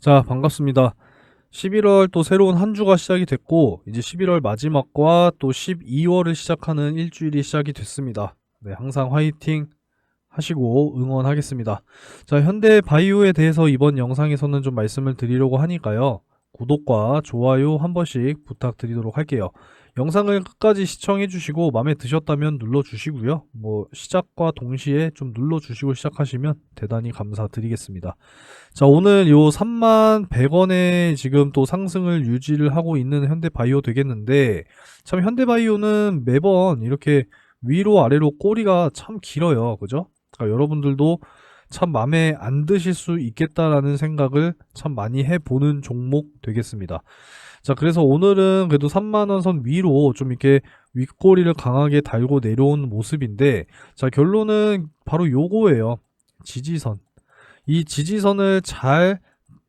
자, 반갑습니다. 11월 또 새로운 한 주가 시작이 됐고, 이제 11월 마지막과 또 12월을 시작하는 일주일이 시작이 됐습니다. 네, 항상 화이팅 하시고 응원하겠습니다. 자, 현대 바이오에 대해서 이번 영상에서는 좀 말씀을 드리려고 하니까요. 구독과 좋아요 한 번씩 부탁드리도록 할게요. 영상을 끝까지 시청해 주시고 마음에 드셨다면 눌러 주시고요. 시작과 동시에 좀 눌러 주시고 시작하시면 대단히 감사드리겠습니다. 자, 오늘 요 31,100원에 지금 또 상승을 유지를 하고 있는 현대바이오 되겠는데, 참 현대바이오는 매번 이렇게 위로 아래로 꼬리가 참 길어요. 그죠? 그러니까 여러분들도 참 마음에 안 드실 수 있겠다라는 생각을 참 많이 해보는 종목 되겠습니다. 자, 그래서 오늘은 그래도 3만원 선 위로 좀 이렇게 윗꼬리를 강하게 달고 내려온 모습인데, 자, 결론은 바로 요거예요. 지지선. 이 지지선을 잘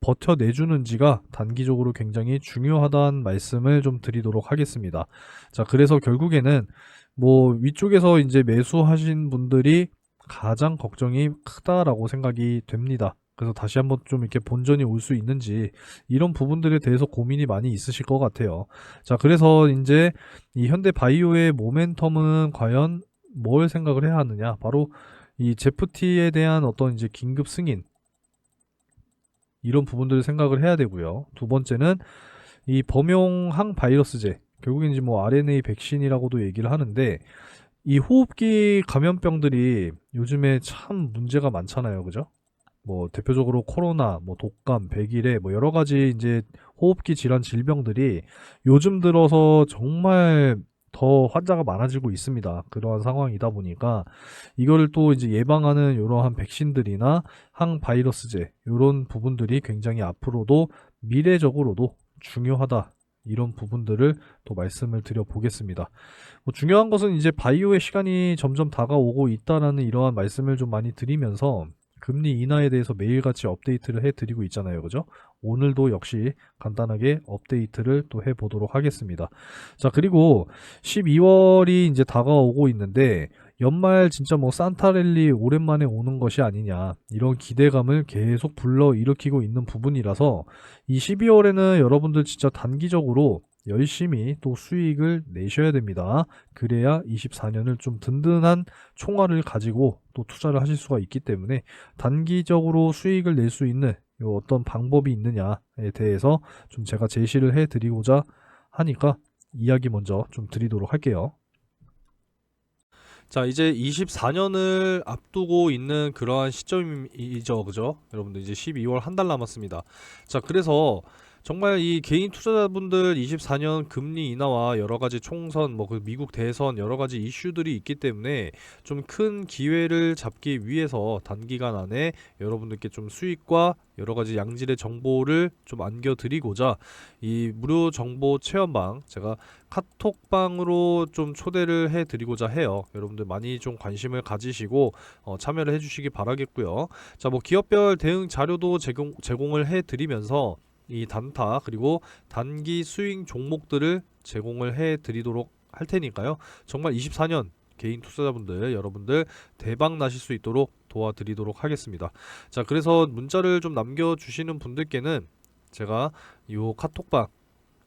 버텨내주는지가 단기적으로 굉장히 중요하다는 말씀을 좀 드리도록 하겠습니다. 자, 그래서 결국에는 위쪽에서 이제 매수하신 분들이 가장 걱정이 크다라고 생각이 됩니다. 그래서 다시 한번 좀 이렇게 본전이 올 수 있는지 이런 부분들에 대해서 고민이 많이 있으실 것 같아요. 자, 그래서 이제 이 현대바이오의 모멘텀은 과연 뭘 생각을 해야 하느냐? 바로 이 제프티에 대한 어떤 이제 긴급 승인 이런 부분들을 생각을 해야 되고요. 두 번째는 이 범용 항바이러스제, 결국엔 이제 RNA 백신이라고도 얘기를 하는데, 이 호흡기 감염병들이 요즘에 참 문제가 많잖아요. 그죠? 대표적으로 코로나, 독감, 백일에 여러 가지 이제 호흡기 질환 질병들이 요즘 들어서 정말 더 환자가 많아지고 있습니다. 그러한 상황이다 보니까 이거를 또 이제 예방하는 이러한 백신들이나 항바이러스제 이런 부분들이 굉장히 앞으로도 미래적으로도 중요하다. 이런 부분들을 또 말씀을 드려 보겠습니다. 중요한 것은 이제 바이오의 시간이 점점 다가오고 있다라는 이러한 말씀을 좀 많이 드리면서 금리 인하에 대해서 매일같이 업데이트를 해드리고 있잖아요. 그죠? 오늘도 역시 간단하게 업데이트를 또 해보도록 하겠습니다. 자, 그리고 12월이 이제 다가오고 있는데, 연말 진짜 산타랠리 오랜만에 오는 것이 아니냐, 이런 기대감을 계속 불러일으키고 있는 부분이라서 이 12월에는 여러분들 진짜 단기적으로 열심히 또 수익을 내셔야 됩니다. 그래야 24년을 좀 든든한 총알을 가지고 또 투자를 하실 수가 있기 때문에 단기적으로 수익을 낼 수 있는 요 어떤 방법이 있느냐에 대해서 좀 제가 제시를 해 드리고자 하니까 이야기 먼저 좀 드리도록 할게요. 자, 이제 24년을 앞두고 있는 그러한 시점이죠. 그죠? 여러분들 이제 12월 한 달 남았습니다. 자, 그래서 정말 이 개인 투자자분들 24년 금리 인하와 여러 가지 총선, 그 미국 대선 여러 가지 이슈들이 있기 때문에 좀 큰 기회를 잡기 위해서 단기간 안에 여러분들께 좀 수익과 여러 가지 양질의 정보를 좀 안겨드리고자 이 무료 정보 체험방 제가 카톡방으로 좀 초대를 해드리고자 해요. 여러분들 많이 좀 관심을 가지시고 참여를 해주시기 바라겠고요. 자, 기업별 대응 자료도 제공을 해드리면서 이 단타 그리고 단기 수익 종목들을 제공을 해드리도록 할 테니까요. 정말 24년 개인 투자자분들 여러분들 대박 나실 수 있도록 도와드리도록 하겠습니다. 자, 그래서 문자를 좀 남겨주시는 분들께는 제가 이 카톡방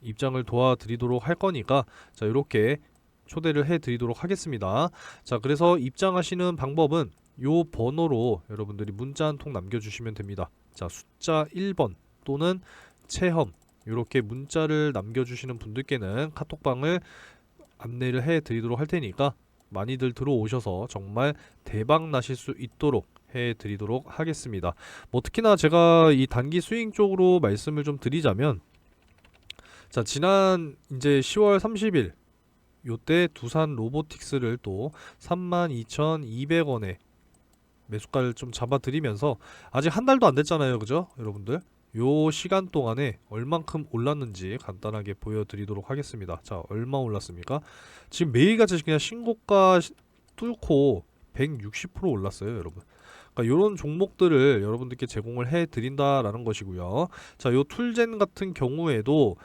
입장을 도와드리도록 할 거니까 자, 이렇게 초대를 해드리도록 하겠습니다. 자, 그래서 입장하시는 방법은 요 번호로 여러분들이 문자 한 통 남겨주시면 됩니다. 자, 숫자 1번 또는 체험 이렇게 문자를 남겨주시는 분들께는 카톡방을 안내를 해드리도록 할 테니까 많이들 들어오셔서 정말 대박 나실 수 있도록 해드리도록 하겠습니다. 특히나 제가 이 단기 스윙 쪽으로 말씀을 좀 드리자면, 자, 지난 이제 10월 30일 요때 두산 로보틱스를 또 32,200원에 매수가를 좀 잡아드리면서 아직 한 달도 안 됐잖아요. 그죠? 여러분들 요 시간 동안에 얼만큼 올랐는지 간단하게 보여드리도록 하겠습니다. 자, 얼마 올랐습니까? 지금 매일같이 그냥 신고가 뚫고 160% 올랐어요. 여러분, 그러니까 이런 종목들을 여러분들께 제공을 해드린다라는 것이고요. 자, 요 툴젠 같은 경우에도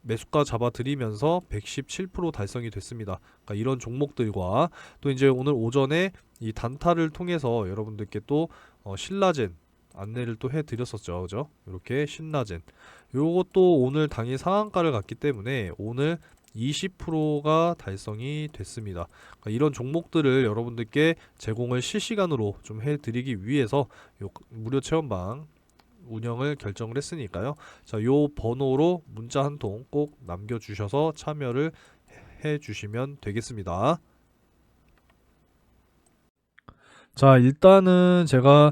매수가 잡아드리면서 117% 달성이 됐습니다. 그러니까 이런 종목들과 또 이제 오늘 오전에 이 단타를 통해서 여러분들께 또 신라젠 안내를 또 해드렸었죠. 그죠? 이렇게 신라젠. 요것도 오늘 당일 상한가를 갔기 때문에 오늘 20%가 달성이 됐습니다. 그러니까 이런 종목들을 여러분들께 제공을 실시간으로 좀 해드리기 위해서 요 무료 체험방 운영을 결정을 했으니까요. 자, 요 번호로 문자 한 통 꼭 남겨주셔서 참여를 해주시면 되겠습니다. 자, 일단은 제가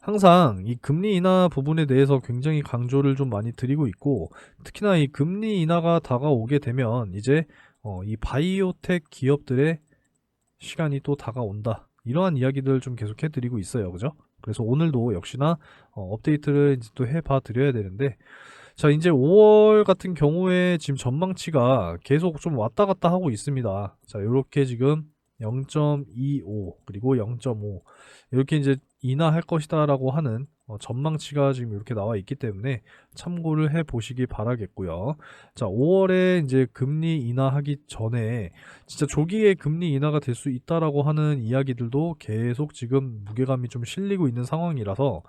항상 이 금리 인하 부분에 대해서 굉장히 강조를 좀 많이 드리고 있고, 특히나 이 금리 인하가 다가오게 되면 이제 이 바이오텍 기업들의 시간이 또 다가온다. 이러한 이야기들 좀 계속 해드리고 있어요. 그죠? 그래서 오늘도 역시나 업데이트를 이제 또 해봐 드려야 되는데, 자, 이제 5월 같은 경우에 지금 전망치가 계속 좀 왔다 갔다 하고 있습니다. 자, 요렇게 지금 0.25 그리고 0.5 이렇게 이제 인하할 것이다라고 하는 전망치가 지금 이렇게 나와 있기 때문에 참고를 해 보시기 바라겠고요. 자, 5월에 이제 금리 인하하기 전에 진짜 조기에 금리 인하가 될 수 있다라고 하는 이야기들도 계속 지금 무게감이 좀 실리고 있는 상황이라서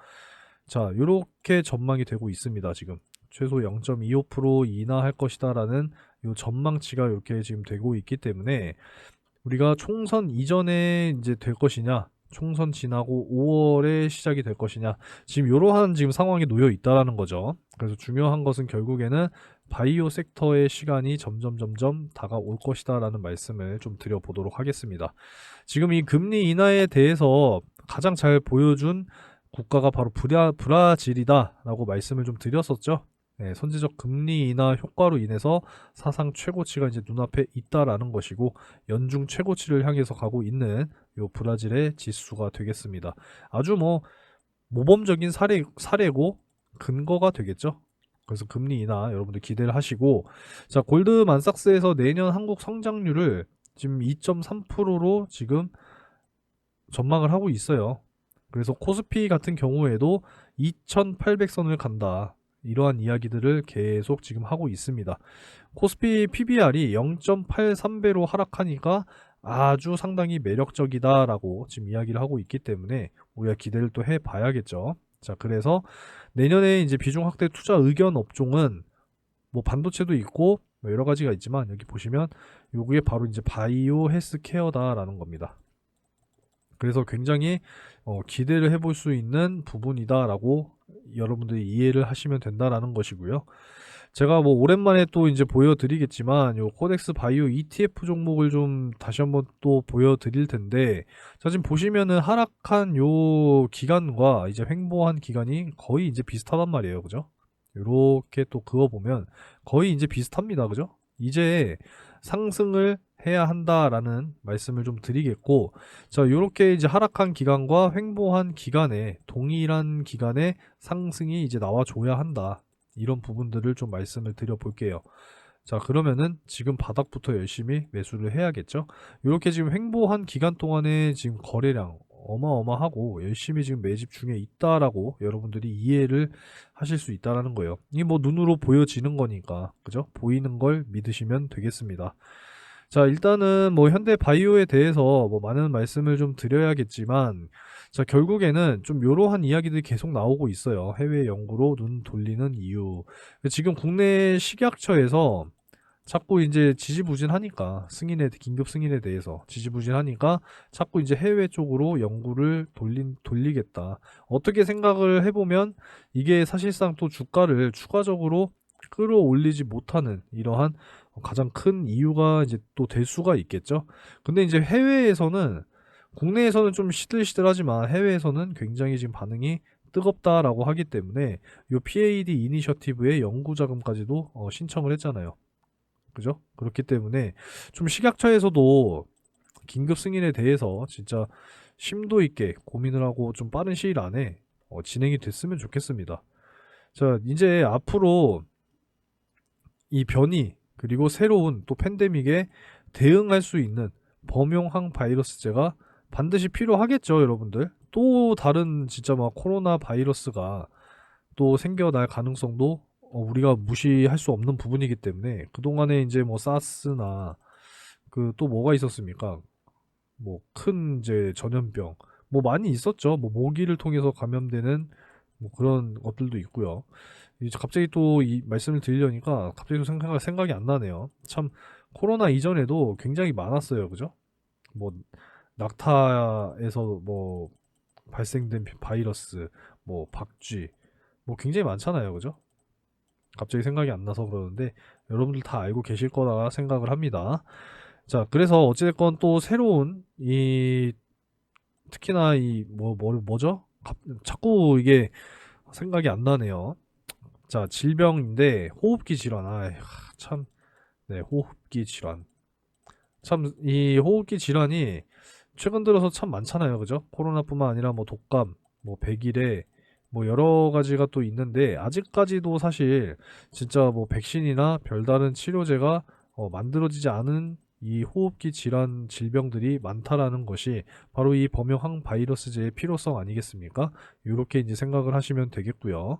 자, 요렇게 전망이 되고 있습니다. 지금 최소 0.25% 인하할 것이다라는 요 전망치가 이렇게 지금 되고 있기 때문에 우리가 총선 이전에 이제 될 것이냐, 총선 지나고 5월에 시작이 될 것이냐, 지금 이러한 지금 상황에 놓여 있다라는 거죠. 그래서 중요한 것은 결국에는 바이오 섹터의 시간이 점점 다가올 것이다라는 말씀을 좀 드려보도록 하겠습니다. 지금 이 금리 인하에 대해서 가장 잘 보여준 국가가 바로 브라질이다라고 말씀을 좀 드렸었죠. 네, 선제적 금리 인하 효과로 인해서 사상 최고치가 이제 눈앞에 있다라는 것이고 연중 최고치를 향해서 가고 있는 요 브라질의 지수가 되겠습니다. 아주 뭐 모범적인 사례고 근거가 되겠죠. 그래서 금리 인하 여러분들 기대를 하시고 자 골드만삭스에서 내년 한국 성장률을 지금 2.3%로 지금 전망을 하고 있어요. 그래서 코스피 같은 경우에도 2800선을 간다. 이러한 이야기들을 계속 지금 하고 있습니다. 코스피 PBR이 0.83배로 하락하니까 아주 상당히 매력적이다라고 지금 이야기를 하고 있기 때문에 우리가 기대를 또 해봐야겠죠. 자, 그래서 내년에 이제 비중 확대 투자 의견 업종은 뭐 반도체도 있고 뭐 여러 가지가 있지만 여기 보시면 요게 바로 이제 바이오 헬스케어다라는 겁니다. 그래서 굉장히 기대를 해볼 수 있는 부분이다라고 여러분들이 이해를 하시면 된다라는 것이고요. 제가 뭐 오랜만에 또 이제 보여드리겠지만 요 코덱스 바이오 ETF 종목을 좀 다시 한번 또 보여드릴 텐데 자 지금 보시면은 하락한 요 기간과 이제 횡보한 기간이 거의 이제 비슷하단 말이에요. 그죠? 요렇게 또 그어보면 거의 이제 비슷합니다. 그죠? 이제 상승을 해야 한다라는 말씀을 좀 드리겠고 자 요렇게 이제 하락한 기간과 횡보한 기간에 동일한 기간에 상승이 이제 나와줘야 한다 이런 부분들을 좀 말씀을 드려볼게요. 자 그러면은 지금 바닥부터 열심히 매수를 해야겠죠. 이렇게 지금 횡보한 기간 동안에 지금 거래량 어마어마하고 열심히 지금 매집 중에 있다라고 여러분들이 이해를 하실 수 있다라는 거예요. 이게 뭐 눈으로 보여지는 거니까 그죠? 보이는 걸 믿으시면 되겠습니다. 자 일단은 뭐 현대 바이오에 대해서 뭐 많은 말씀을 좀 드려야겠지만 자 결국에는 좀 이러한 이야기들이 계속 나오고 있어요. 해외 연구로 눈 돌리는 이유. 지금 국내 식약처에서 자꾸 이제 지지부진하니까 긴급 승인에 대해서 지지부진하니까 자꾸 이제 해외 쪽으로 연구를 돌리겠다. 어떻게 생각을 해보면 이게 사실상 또 주가를 추가적으로 끌어올리지 못하는 이러한 가장 큰 이유가 이제 또 될 수가 있겠죠. 근데 이제 해외에서는 국내에서는 좀 시들시들하지만 해외에서는 굉장히 지금 반응이 뜨겁다라고 하기 때문에 요 PAD 이니셔티브의 연구 자금까지도 신청을 했잖아요. 그죠? 그렇기 때문에 좀 식약처에서도 긴급 승인에 대해서 진짜 심도 있게 고민을 하고 좀 빠른 시일 안에 진행이 됐으면 좋겠습니다. 자, 이제 앞으로 이 변이 그리고 새로운 또 팬데믹에 대응할 수 있는 범용항 바이러스제가 반드시 필요하겠죠, 여러분들. 또 다른 진짜 막 코로나 바이러스가 또 생겨날 가능성도 우리가 무시할 수 없는 부분이기 때문에 그동안에 이제 뭐 사스나 그 또 뭐가 있었습니까? 뭐 큰 이제 전염병 뭐 많이 있었죠. 뭐 모기를 통해서 감염되는 뭐 그런 것들도 있고요. 이제 갑자기 또 이 말씀을 드리려니까 갑자기 또 생각이 안 나네요. 참 코로나 이전에도 굉장히 많았어요. 그죠? 뭐 낙타에서 뭐 발생된 바이러스, 뭐 박쥐, 뭐 굉장히 많잖아요. 그죠? 갑자기 생각이 안 나서 그러는데 여러분들 다 알고 계실 거라 생각을 합니다. 자, 그래서 어찌됐건 또 새로운 이 특히나 이 뭐죠? 자꾸 이게 생각이 안 나네요. 자, 질병인데 호흡기 질환. 참, 네, 호흡기 질환. 참, 이 호흡기 질환이 최근 들어서 참 많잖아요. 그죠? 코로나뿐만 아니라 뭐 독감, 뭐 백일해, 뭐 여러 가지가 또 있는데 아직까지도 사실 진짜 뭐 백신이나 별다른 치료제가 만들어지지 않은 이 호흡기 질환 질병들이 많다라는 것이 바로 이 범용 항바이러스제의 필요성 아니겠습니까? 이렇게 이제 생각을 하시면 되겠고요.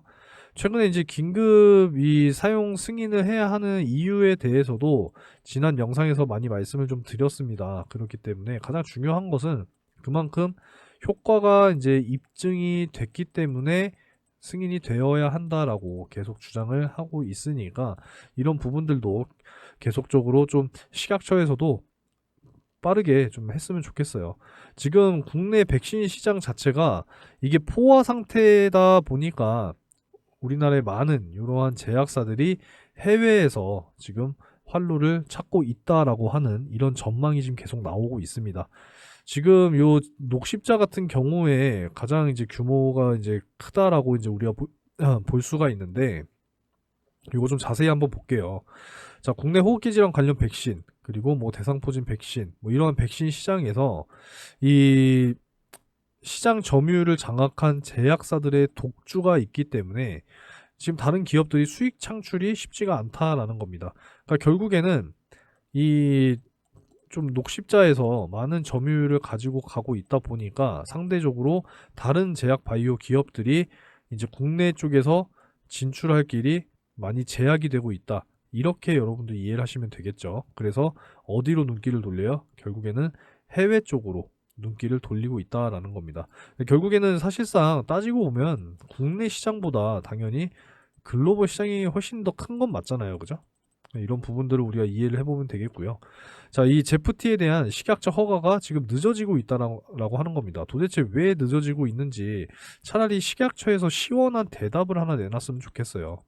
최근에 이제 긴급 이 사용 승인을 해야 하는 이유에 대해서도 지난 영상에서 많이 말씀을 좀 드렸습니다. 그렇기 때문에 가장 중요한 것은 그만큼 효과가 이제 입증이 됐기 때문에 승인이 되어야 한다라고 계속 주장을 하고 있으니까 이런 부분들도 계속적으로 좀 식약처에서도 빠르게 좀 했으면 좋겠어요. 지금 국내 백신 시장 자체가 이게 포화 상태다 보니까 우리나라의 많은 이러한 제약사들이 해외에서 지금 활로를 찾고 있다라고 하는 이런 전망이 지금 계속 나오고 있습니다. 지금 요 녹십자 같은 경우에 가장 이제 규모가 이제 크다라고 이제 우리가 볼 수가 있는데 이거 좀 자세히 한번 볼게요. 자, 국내 호흡기 질환 관련 백신 그리고 뭐 대상포진 백신 뭐 이런 백신 시장에서 이 시장 점유율을 장악한 제약사들의 독주가 있기 때문에 지금 다른 기업들이 수익 창출이 쉽지가 않다라는 겁니다. 그러니까 결국에는 이 좀 녹십자에서 많은 점유율을 가지고 가고 있다 보니까 상대적으로 다른 제약 바이오 기업들이 이제 국내 쪽에서 진출할 길이 많이 제약이 되고 있다. 이렇게 여러분들 이해를 하시면 되겠죠. 그래서 어디로 눈길을 돌려요? 결국에는 해외 쪽으로 눈길을 돌리고 있다라는 겁니다. 결국에는 사실상 따지고 보면 국내 시장보다 당연히 글로벌 시장이 훨씬 더 큰 건 맞잖아요. 그죠? 이런 부분들을 우리가 이해를 해보면 되겠고요. 자, 이 제프티에 대한 식약처 허가가 지금 늦어지고 있다라고 하는 겁니다. 도대체 왜 늦어지고 있는지 차라리 식약처에서 시원한 대답을 하나 내놨으면 좋겠어요.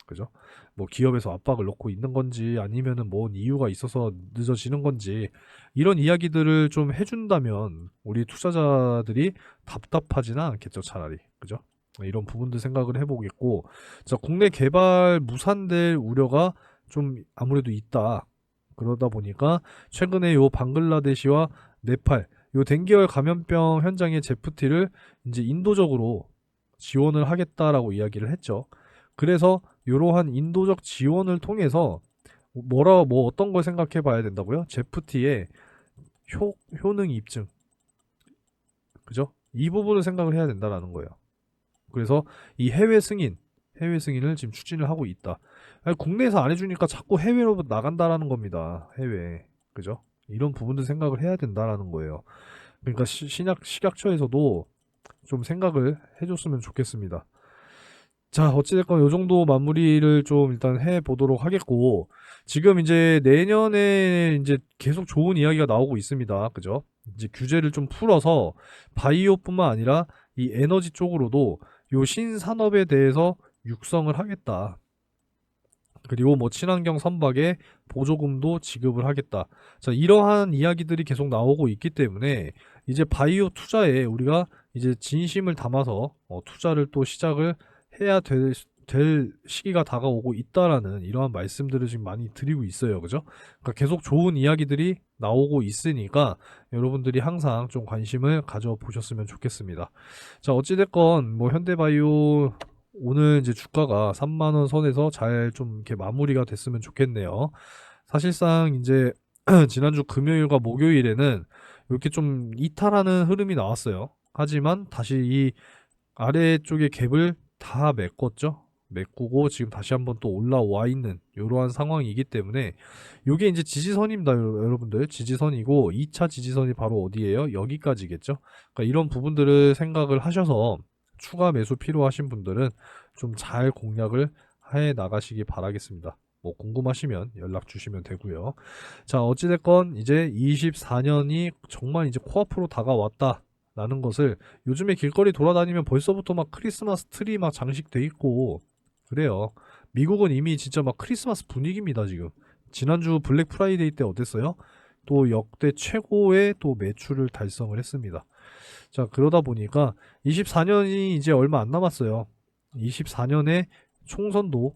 그죠? 뭐 기업에서 압박을 넣고 있는 건지 아니면은 뭔 이유가 있어서 늦어지는 건지 이런 이야기들을 좀 해준다면 우리 투자자들이 답답하지는 않겠죠, 차라리. 그죠? 이런 부분들 생각을 해보겠고, 자, 국내 개발 무산될 우려가 좀 아무래도 있다. 그러다 보니까 최근에 요 방글라데시와 네팔 요 댕기열 감염병 현장의 제프티를 이제 인도적으로 지원을 하겠다라고 이야기를 했죠. 그래서 이러한 인도적 지원을 통해서 뭐 어떤 걸 생각해 봐야 된다고요? 제프티의 효능 입증. 그죠? 이 부분을 생각을 해야 된다라는 거예요. 그래서 이 해외 승인을 지금 추진을 하고 있다. 아니, 국내에서 안 해주니까 자꾸 해외로 나간다라는 겁니다. 해외. 그죠? 이런 부분들 생각을 해야 된다라는 거예요. 그러니까 식약처에서도 좀 생각을 해줬으면 좋겠습니다. 자, 어찌됐건 요 정도 마무리를 좀 일단 해 보도록 하겠고, 지금 이제 내년에 이제 계속 좋은 이야기가 나오고 있습니다. 그죠? 이제 규제를 좀 풀어서 바이오뿐만 아니라 이 에너지 쪽으로도 요 신산업에 대해서 육성을 하겠다. 그리고 뭐 친환경 선박에 보조금도 지급을 하겠다. 자, 이러한 이야기들이 계속 나오고 있기 때문에 이제 바이오 투자에 우리가 이제 진심을 담아서 투자를 또 시작을 해야 될 시기가 다가오고 있다라는 이러한 말씀들을 지금 많이 드리고 있어요. 그죠? 그러니까 계속 좋은 이야기들이 나오고 있으니까 여러분들이 항상 좀 관심을 가져보셨으면 좋겠습니다. 자, 어찌됐건 뭐 현대바이오 오늘 이제 주가가 3만원 선에서 잘 좀 이렇게 마무리가 됐으면 좋겠네요. 사실상 이제 지난주 금요일과 목요일에는 이렇게 좀 이탈하는 흐름이 나왔어요. 하지만 다시 이 아래쪽의 갭을 다 메꿨죠. 메꾸고 지금 다시 한번 또 올라와 있는 이러한 상황이기 때문에 이게 이제 지지선입니다. 여러분들 지지선이고 2차 지지선이 바로 어디예요? 여기까지겠죠. 그러니까 이런 부분들을 생각을 하셔서 추가 매수 필요하신 분들은 좀 잘 공략을 해 나가시기 바라겠습니다. 뭐 궁금하시면 연락 주시면 되고요. 자, 어찌됐건 이제 24년이 정말 이제 코앞으로 다가왔다라는 것을 요즘에 길거리 돌아다니면 벌써부터 막 크리스마스 트리 막 장식돼 있고 그래요. 미국은 이미 진짜 막 크리스마스 분위기입니다, 지금. 지난주 블랙 프라이데이 때 어땠어요? 또 역대 최고의 또 매출을 달성을 했습니다. 자, 그러다 보니까 24년이 이제 얼마 안 남았어요. 24년에 총선도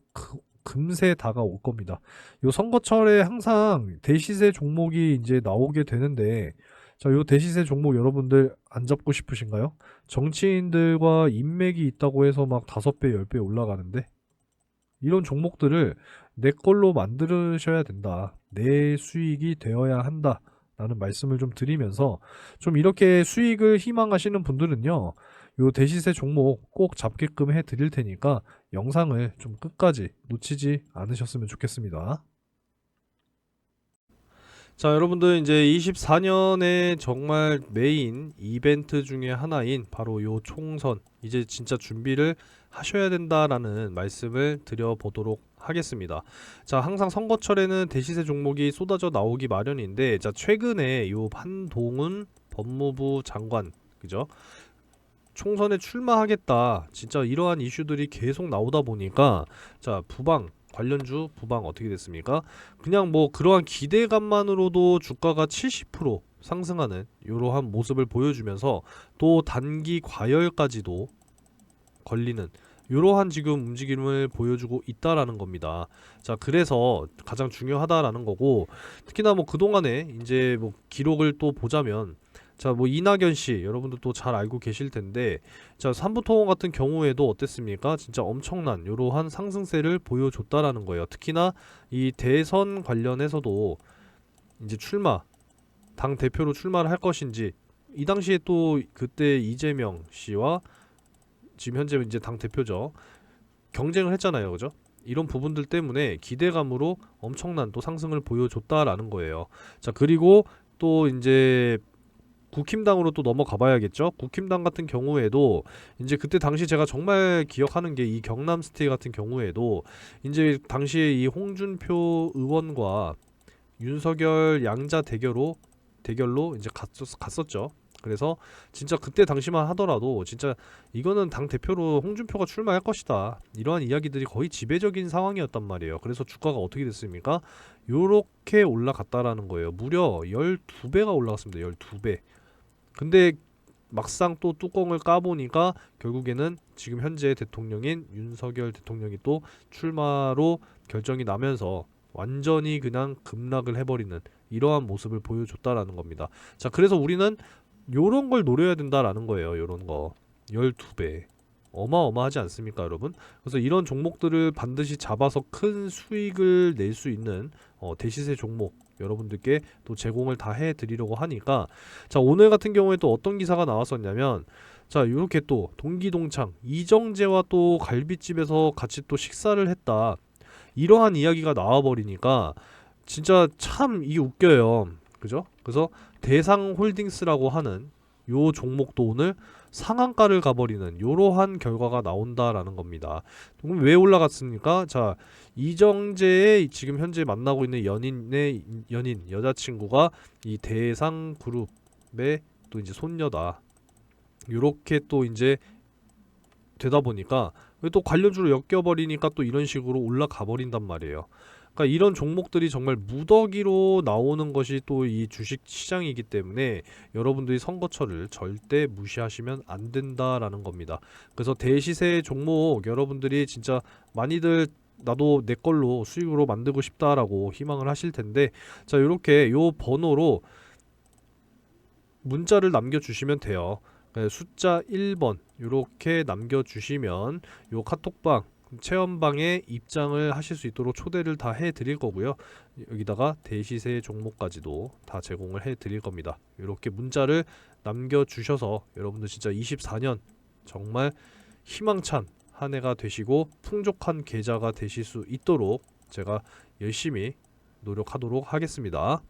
금세 다가올 겁니다. 요 선거철에 항상 대시세 종목이 이제 나오게 되는데, 자, 요 대시세 종목 여러분들 안 잡고 싶으신가요? 정치인들과 인맥이 있다고 해서 막 5배, 10배 올라가는데, 이런 종목들을 내 걸로 만드셔야 된다. 내 수익이 되어야 한다. 라는 말씀을 좀 드리면서 좀 이렇게 수익을 희망하시는 분들은요. 요 대시세 종목 꼭 잡게끔 해 드릴 테니까 영상을 좀 끝까지 놓치지 않으셨으면 좋겠습니다. 자, 여러분들 이제 24년에 정말 메인 이벤트 중에 하나인 바로 요 총선 이제 진짜 준비를 하셔야 된다라는 말씀을 드려보도록 하겠습니다. 자, 항상 선거철에는 대시세 종목이 쏟아져 나오기 마련인데, 자, 최근에 요 한동훈 법무부 장관, 그죠? 총선에 출마하겠다. 진짜 이러한 이슈들이 계속 나오다 보니까, 자, 관련주 부방 어떻게 됐습니까? 그냥 뭐 그러한 기대감만으로도 주가가 70% 상승하는 이러한 모습을 보여주면서 또 단기 과열까지도 걸리는 이러한 지금 움직임을 보여주고 있다라는 겁니다. 자, 그래서 가장 중요하다라는 거고, 특히나 뭐 그동안에 이제 뭐 기록을 또 보자면, 자, 뭐 이낙연 씨 여러분들 또 잘 알고 계실 텐데, 자, 삼부토 같은 경우에도 어땠습니까? 진짜 엄청난 이러한 상승세를 보여줬다라는 거예요. 특히나 이 대선 관련해서도 이제 당 대표로 출마를 할 것인지, 이 당시에 또 그때 이재명 씨와 지금 현재 이제 당 대표죠. 경쟁을 했잖아요, 그죠? 이런 부분들 때문에 기대감으로 엄청난 또 상승을 보여줬다라는 거예요. 자, 그리고 또 이제 국힘당으로 또 넘어가 봐야겠죠. 국힘당 같은 경우에도 이제 그때 당시 제가 정말 기억하는 게 이 경남 스테이 같은 경우에도 이제 당시에 이 홍준표 의원과 윤석열 양자 대결로 이제 갔었죠. 그래서 진짜 그때 당시만 하더라도 진짜 이거는 당 대표로 홍준표가 출마할 것이다. 이러한 이야기들이 거의 지배적인 상황이었단 말이에요. 그래서 주가가 어떻게 됐습니까? 요렇게 올라갔다라는 거예요. 무려 12배가 올라갔습니다. 12배. 근데 막상 또 뚜껑을 까보니까 결국에는 지금 현재 대통령인 윤석열 대통령이 또 출마로 결정이 나면서 완전히 그냥 급락을 해버리는 이러한 모습을 보여줬다라는 겁니다. 자, 그래서 우리는 요런 걸 노려야 된다라는 거예요. 요런 거 12배 어마어마하지 않습니까, 여러분? 그래서 이런 종목들을 반드시 잡아서 큰 수익을 낼 수 있는 대시세 종목 여러분들께 또 제공을 다 해드리려고 하니까, 자, 오늘 같은 경우에 또 어떤 기사가 나왔었냐면, 자, 요렇게 또 동기동창 이정재와 또 갈비집에서 같이 또 식사를 했다, 이러한 이야기가 나와버리니까 진짜 참 이게 웃겨요. 그죠? 그래서 대상홀딩스라고 하는 요 종목도 오늘 상한가를 가버리는 요러한 결과가 나온다라는 겁니다. 그럼 왜 올라갔습니까? 자, 이정재의 지금 현재 만나고 있는 연인 여자친구가 이 대상그룹의 또 이제 손녀다. 요렇게 또 이제 되다 보니까 또 관련주로 엮여버리니까 또 이런 식으로 올라가 버린단 말이에요. 그러니까 이런 종목들이 정말 무더기로 나오는 것이 또 이 주식 시장이기 때문에 여러분들이 선거철을 절대 무시하시면 안 된다라는 겁니다. 그래서 대시세 종목 여러분들이 진짜 많이들 나도 내 걸로 수익으로 만들고 싶다라고 희망을 하실 텐데, 자, 요렇게 요 번호로 문자를 남겨주시면 돼요. 숫자 1번 이렇게 남겨주시면 요 카톡방 체험방에 입장을 하실 수 있도록 초대를 다 해드릴 거고요. 여기다가 대시세 종목까지도 다 제공을 해드릴 겁니다. 이렇게 문자를 남겨주셔서 여러분들 진짜 24년 정말 희망찬 한 해가 되시고 풍족한 계좌가 되실 수 있도록 제가 열심히 노력하도록 하겠습니다.